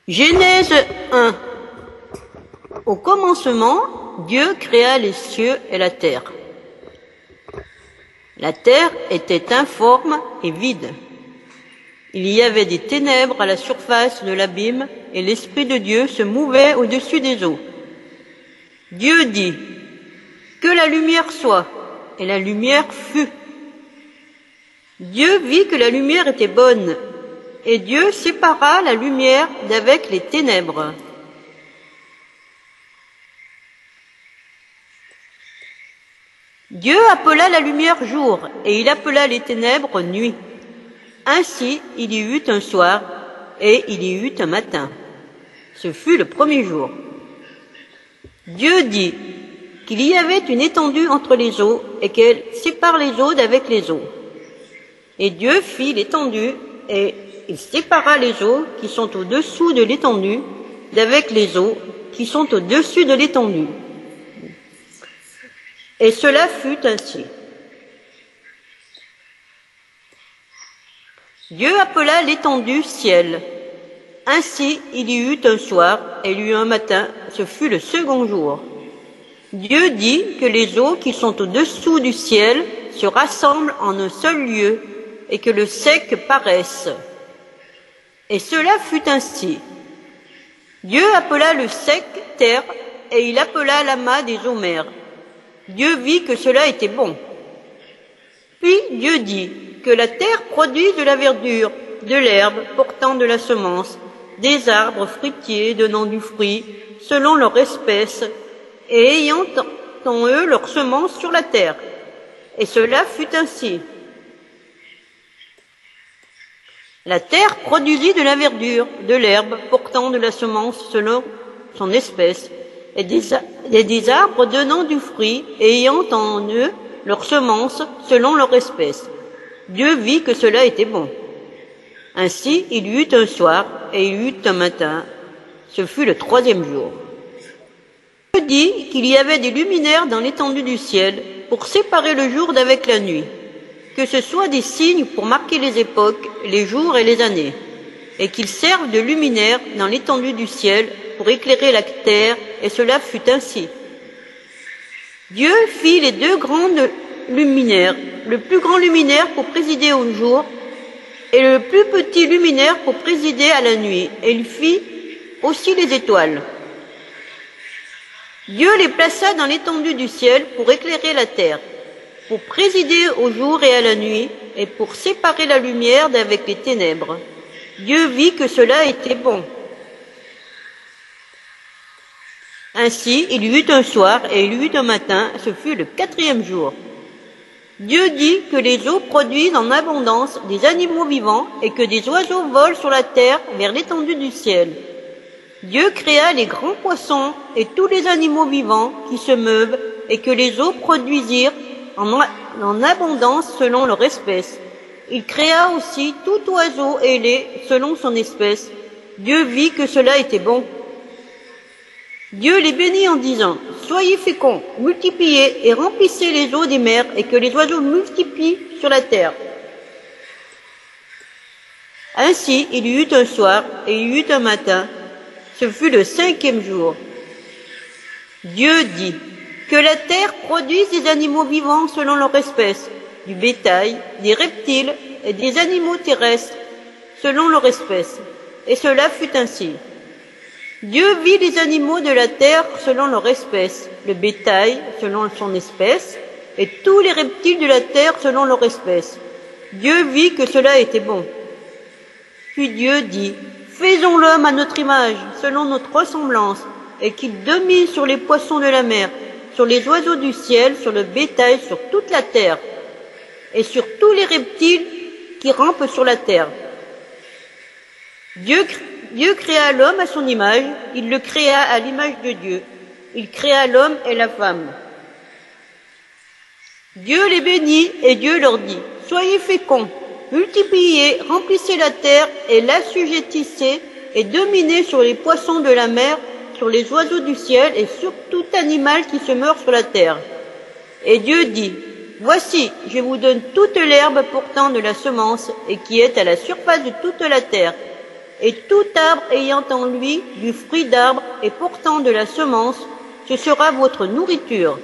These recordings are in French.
Genèse 1. Au commencement, Dieu créa les cieux et la terre. La terre était informe et vide. Il y avait des ténèbres à la surface de l'abîme et l'Esprit de Dieu se mouvait au-dessus des eaux. Dieu dit : que la lumière soit, et la lumière fut. Dieu vit que la lumière était bonne, et Dieu sépara la lumière d'avec les ténèbres. Dieu appela la lumière jour, et il appela les ténèbres nuit. Ainsi il y eut un soir, et il y eut un matin. Ce fut le premier jour. Dieu dit qu'il y avait une étendue entre les eaux, et qu'elle sépare les eaux d'avec les eaux. Et Dieu fit l'étendue, et il sépara les eaux qui sont au-dessous de l'étendue d'avec les eaux qui sont au-dessus de l'étendue. Et cela fut ainsi. Dieu appela l'étendue ciel. Ainsi il y eut un soir et il y eut un matin, ce fut le second jour. Dieu dit que les eaux qui sont au-dessous du ciel se rassemblent en un seul lieu et que le sec paraisse. Et cela fut ainsi. Dieu appela le sec terre et il appela l'amas des eaux mers. Dieu vit que cela était bon. Puis Dieu dit que la terre produise de la verdure, de l'herbe portant de la semence, des arbres fruitiers donnant du fruit selon leur espèce et ayant en eux leur semence sur la terre. Et cela fut ainsi. La terre produisit de la verdure, de l'herbe portant de la semence selon son espèce, et des arbres donnant du fruit et ayant en eux leur semence selon leur espèce. Dieu vit que cela était bon. Ainsi il y eut un soir et il y eut un matin. Ce fut le troisième jour. Dieu dit qu'il y avait des luminaires dans l'étendue du ciel pour séparer le jour d'avec la nuit, que ce soit des signes pour marquer les époques, les jours et les années, et qu'ils servent de luminaires dans l'étendue du ciel pour éclairer la terre, et cela fut ainsi. Dieu fit les deux grandes luminaires, le plus grand luminaire pour présider au jour, et le plus petit luminaire pour présider à la nuit, et il fit aussi les étoiles. Dieu les plaça dans l'étendue du ciel pour éclairer la terre, pour présider au jour et à la nuit, et pour séparer la lumière d'avec les ténèbres. Dieu vit que cela était bon. Ainsi, il y eut un soir et il y eut un matin, ce fut le quatrième jour. Dieu dit que les eaux produisent en abondance des animaux vivants et que des oiseaux volent sur la terre vers l'étendue du ciel. Dieu créa les grands poissons et tous les animaux vivants qui se meuvent et que les eaux produisirent en abondance selon leur espèce. Il créa aussi tout oiseau ailé selon son espèce. Dieu vit que cela était bon. Dieu les bénit en disant : soyez féconds, multipliez et remplissez les eaux des mers et que les oiseaux multiplient sur la terre. Ainsi il y eut un soir et il y eut un matin. Ce fut le cinquième jour. Dieu dit : que la terre produise des animaux vivants selon leur espèce, du bétail, des reptiles et des animaux terrestres selon leur espèce. Et cela fut ainsi. Dieu vit les animaux de la terre selon leur espèce, le bétail selon son espèce, et tous les reptiles de la terre selon leur espèce. Dieu vit que cela était bon. Puis Dieu dit : faisons l'homme à notre image, selon notre ressemblance, et qu'il domine sur les poissons de la mer, sur les oiseaux du ciel, sur le bétail, sur toute la terre, et sur tous les reptiles qui rampent sur la terre. Dieu créa l'homme à son image, il le créa à l'image de Dieu. Il créa l'homme et la femme. Dieu les bénit et Dieu leur dit : soyez féconds, multipliez, remplissez la terre et l'assujettissez et dominez sur les poissons de la mer, sur les oiseaux du ciel et sur tout animal qui se meurt sur la terre. Et Dieu dit : voici, je vous donne toute l'herbe portant de la semence et qui est à la surface de toute la terre, et tout arbre ayant en lui du fruit d'arbre et portant de la semence, ce sera votre nourriture.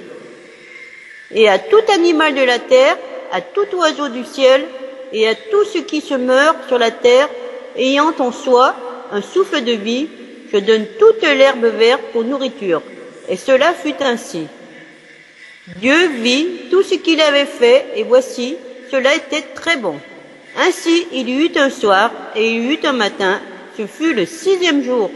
Et à tout animal de la terre, à tout oiseau du ciel, et à tout ce qui se meurt sur la terre, ayant en soi un souffle de vie, je donne toute l'herbe verte pour nourriture. Et cela fut ainsi. Dieu vit tout ce qu'il avait fait, et voici, cela était très bon. Ainsi il y eut un soir, et il y eut un matin, ce fut le 6e jour.